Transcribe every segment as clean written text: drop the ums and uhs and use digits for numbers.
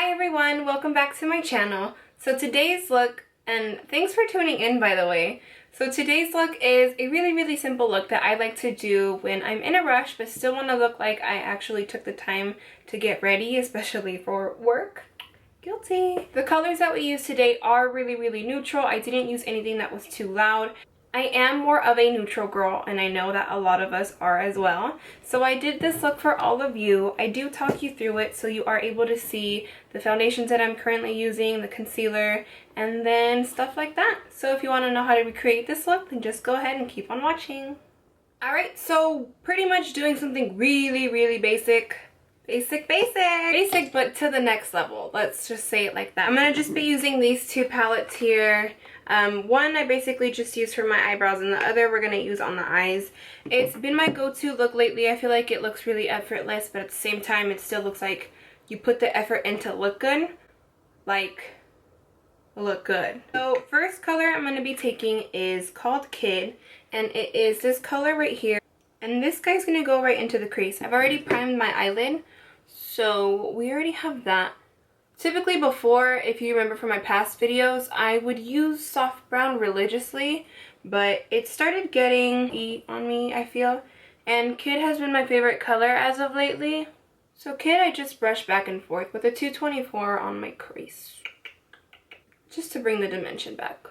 Hi everyone, welcome back to my channel. So today's look, and thanks for tuning in by the way. So today's look is a really simple look that I like to do when I'm in a rush but still want to look like I actually took the time to get ready, especially for work. Guilty. The colors that we use today are really neutral. I didn't use anything that was too loud. I am more of a neutral girl, and I know that a lot of us are as well. So I did this look for all of you. I do talk you through it so you are able to see the foundations that I'm currently using, the concealer, and then stuff like that. So if you want to know how to recreate this look, then just go ahead and keep on watching. Alright, so pretty much doing something really basic. Basic, but to the next level. Let's just say it like that. I'm going to just be using these two palettes here. One I basically just used for my eyebrows, and the other we're going to use on the eyes. It's been my go-to look lately. I feel like it looks really effortless, but at the same time it still looks like you put the effort in to look good. Like, look good. So first color I'm going to be taking is called Kid, and it is this color right here. And this guy's going to go right into the crease. I've already primed my eyelid, so we already have that. Typically before, if you remember from my past videos, I would use soft brown religiously, but it started getting heat on me, I feel. And Kid has been my favorite color as of lately. So Kid I just brush back and forth with a 224 on my crease, just to bring the dimension back.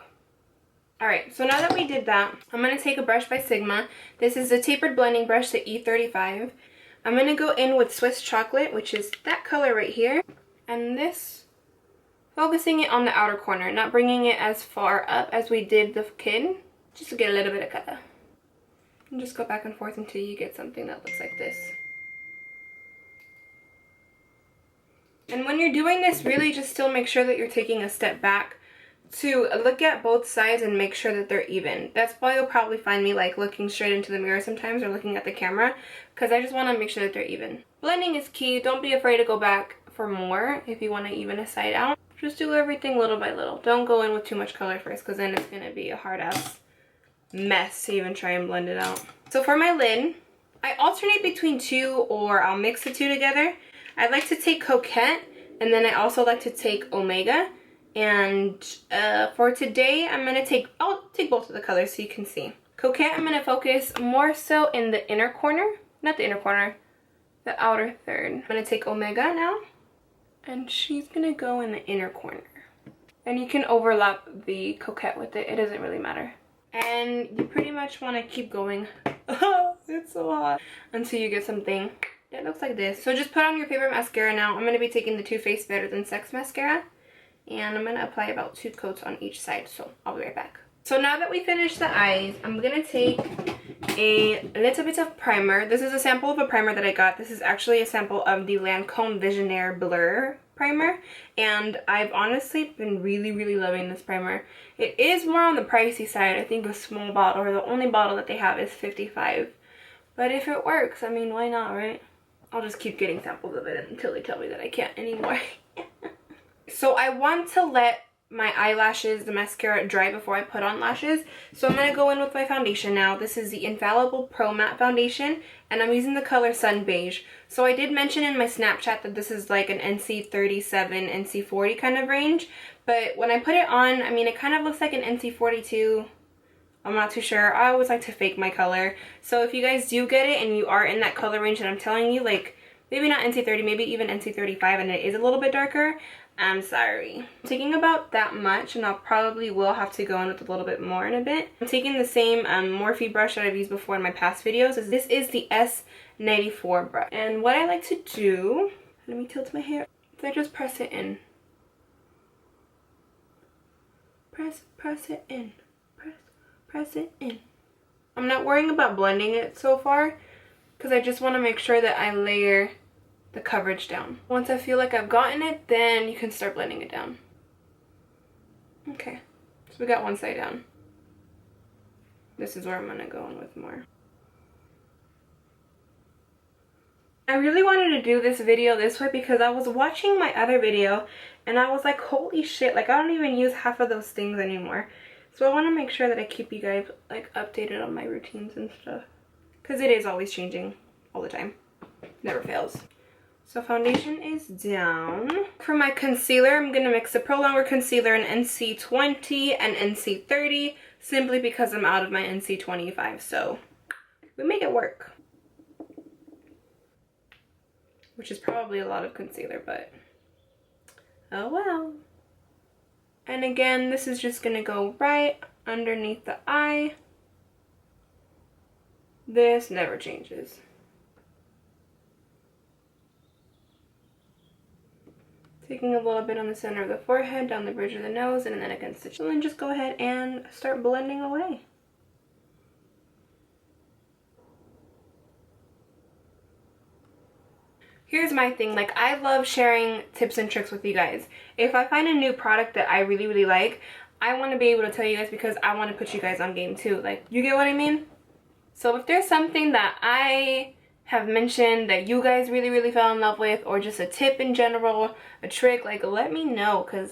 Alright, so now that we did that, I'm going to take a brush by Sigma. This is a tapered blending brush, the E35. I'm going to go in with Swiss Chocolate, which is that color right here. And this, focusing it on the outer corner, not bringing it as far up as we did the Kid, just to get a little bit of color. And just go back and forth until you get something that looks like this. And when you're doing this, really just still make sure that you're taking a step back to look at both sides and make sure that they're even. That's why you'll probably find me like looking straight into the mirror sometimes, or looking at the camera, because I just want to make sure that they're even. Blending is key. Don't be afraid to go back for more if you want to even a side out. Just do everything little by little. Don't go in with too much color first, because then it's going to be a hard ass mess to even try and blend it out. So for my lid, I alternate between two, or I'll mix the two together. I like to take Coquette, and then I also like to take Omega. And for today, I'll take both of the colors so you can see. Coquette, I'm going to focus more so in the inner corner. Not the inner corner, the outer third. I'm going to take Omega now, and she's going to go in the inner corner. And you can overlap the Coquette with it. It doesn't really matter. And you pretty much want to keep going. It's so hot. Until you get something that looks like this. So just put on your favorite mascara now. I'm going to be taking the Too Faced Better Than Sex mascara. And I'm going to apply about 2 coats on each side, so I'll be right back. So now that we finished the eyes, I'm going to take a little bit of primer. This is a sample of a primer that I got. This is actually a sample of the Lancome Visionnaire Blur primer. And I've honestly been really loving this primer. It is more on the pricey side. I think a small bottle, or the only bottle that they have, is $55. But if it works, I mean, why not, right? I'll just keep getting samples of it until they tell me that I can't anymore. So I want to let my eyelashes, the mascara, dry before I put on lashes. So I'm going to go in with my foundation now. This is the Infallible Pro Matte Foundation, and I'm using the color Sun Beige. So I did mention in my Snapchat that this is like an NC37, NC40 kind of range. But when I put it on, I mean, it kind of looks like an NC42. I'm not too sure. I always like to fake my color. So if you guys do get it and you are in that color range that I'm telling you, like maybe not NC30, maybe even NC35, and it is a little bit darker, I'm sorry. I'm taking about that much, and I'll probably will have to go in with a little bit more in a bit. I'm taking the same Morphe brush that I've used before in my past videos. This is the S94 brush. And what I like to do, let me tilt my hair, is I just press it in. Press it in. Press it in. I'm not worrying about blending it so far, because I just want to make sure that I layer the coverage down. Once I feel like I've gotten it, then you can start blending it down. Okay, so we got one side down. This is where I'm gonna go in with more. I really wanted to do this video this way because I was watching my other video and I was like, holy shit, like I don't even use half of those things anymore. So I want to make sure that I keep you guys like updated on my routines and stuff, because it is always changing all the time. Never fails. So foundation is down. For my concealer, I'm going to mix the Prolongwear concealer in NC20 and NC30, simply because I'm out of my NC25. So we make it work. Which is probably a lot of concealer, but oh well. And again, this is just going to go right underneath the eye. This never changes. Taking a little bit on the center of the forehead, down the bridge of the nose, and then against the chin. And then just go ahead and start blending away. Here's my thing, like, I love sharing tips and tricks with you guys. If I find a new product that I really like, I want to be able to tell you guys because I want to put you guys on game too. Like, you get what I mean? So if there's something that I have mentioned that you guys really fell in love with, or just a tip in general, a trick, like, let me know, because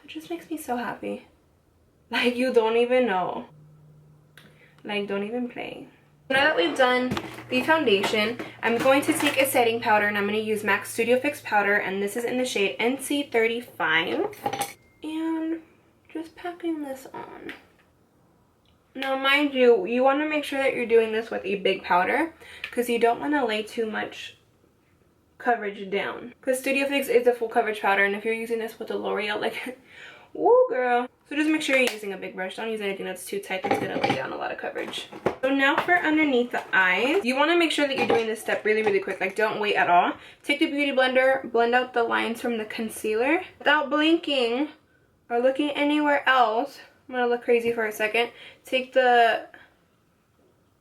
it just makes me so happy. Like, you don't even know. Like, don't even play. Now that we've done the foundation, I'm going to take a setting powder, and I'm going to use MAC Studio Fix powder, and this is in the shade NC35, and just packing this on. Now, mind you, you want to make sure that you're doing this with a big powder because you don't want to lay too much coverage down. Because Studio Fix is a full coverage powder, and if you're using this with a Loreal, like, woo girl. So just make sure you're using a big brush. Don't use anything that's too tight that's going to lay down a lot of coverage. So now for underneath the eyes, you want to make sure that you're doing this step really quick. Like, don't wait at all. Take the Beauty Blender, blend out the lines from the concealer without blinking or looking anywhere else. I'm gonna look crazy for a second. Take the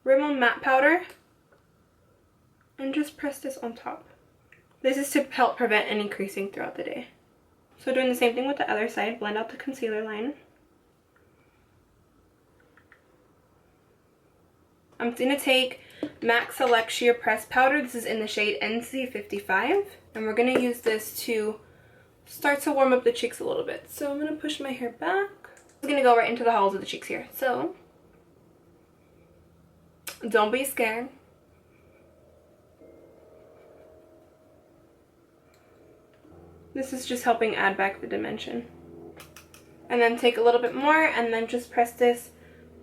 Rimmel matte powder and just press this on top. This is to help prevent any creasing throughout the day. So doing the same thing with the other side, blend out the concealer line. I'm gonna take MAC Select Sheer Press powder. This is in the shade NC55, and we're gonna use this to start to warm up the cheeks a little bit. So I'm gonna push my hair back. I'm gonna go right into the hollows of the cheeks here. So don't be scared. This is just helping add back the dimension. And then take a little bit more and then just press this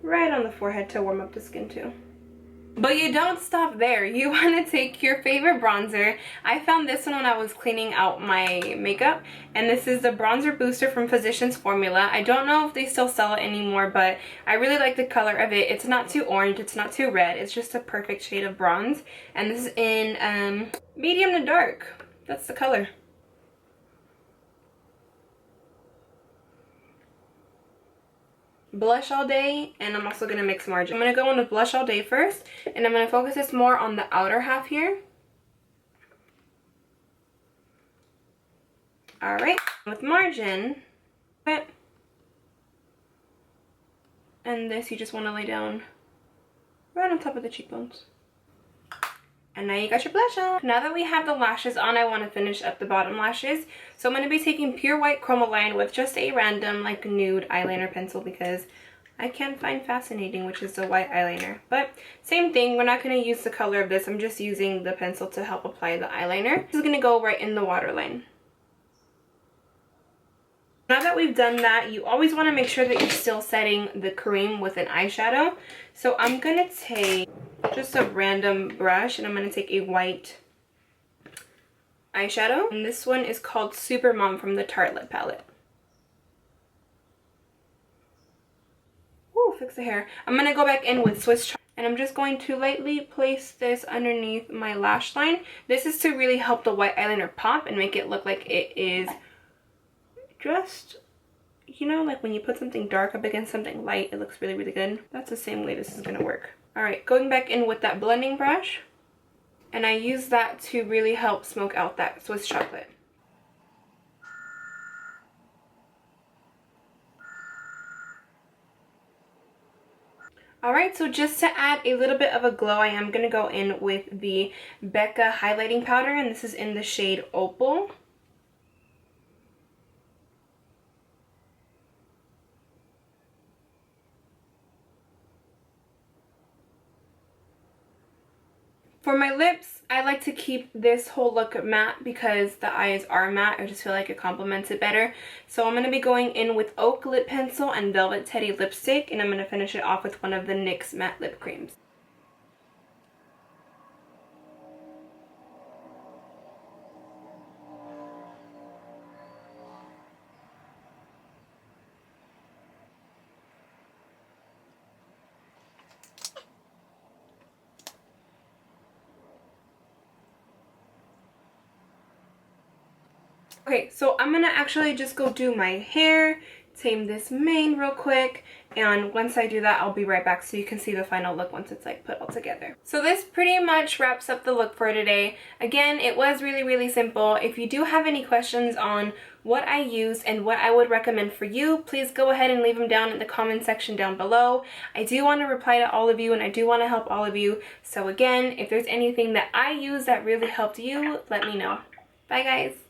right on the forehead to warm up the skin too. But you don't stop there. You want to take your favorite bronzer. I found this one when I was cleaning out my makeup, and this is the bronzer booster from Physicians Formula. I don't know if they still sell it anymore, but I really like the color of it. It's not too orange, it's not too red, it's just a perfect shade of bronze, and this is in medium to dark. That's the color. Blush all day, and I'm also going to mix margin. I'm going to go on with blush all day first, and I'm going to focus this more on the outer half here. Alright, with margin, and this you just want to lay down right on top of the cheekbones. And now you got your blush on. Now that we have the lashes on, I want to finish up the bottom lashes. So I'm going to be taking pure white Chromaline with just a random like nude eyeliner pencil because I can't find Fascinating, which is the white eyeliner. But same thing, we're not going to use the color of this. I'm just using the pencil to help apply the eyeliner. This is going to go right in the waterline. Now that we've done that, you always want to make sure that you're still setting the cream with an eyeshadow. So I'm going to take just a random brush, and I'm going to take a white eyeshadow. And this one is called Super Mom from the Tartelette palette. Ooh, fix the hair. I'm going to go back in with Swiss Chard, and I'm just going to lightly place this underneath my lash line. This is to really help the white eyeliner pop and make it look like it is just, you know, like when you put something dark up against something light, it looks really good. That's the same way this is going to work. Alright, going back in with that blending brush, and I use that to really help smoke out that Swiss chocolate. Alright, so just to add a little bit of a glow, I am going to go in with the Becca highlighting powder, and this is in the shade Opal. For my lips, I like to keep this whole look matte because the eyes are matte. I just feel like it complements it better. So I'm going to be going in with Oak Lip Pencil and Velvet Teddy Lipstick, and I'm going to finish it off with one of the NYX matte lip creams. Okay, so I'm gonna actually just go do my hair, tame this mane real quick, and once I do that, I'll be right back so you can see the final look once it's like put all together. So this pretty much wraps up the look for today. Again, it was really simple. If you do have any questions on what I use and what I would recommend for you, please go ahead and leave them down in the comment section down below. I do want to reply to all of you and I do want to help all of you. So again, if there's anything that I use that really helped you, let me know. Bye guys.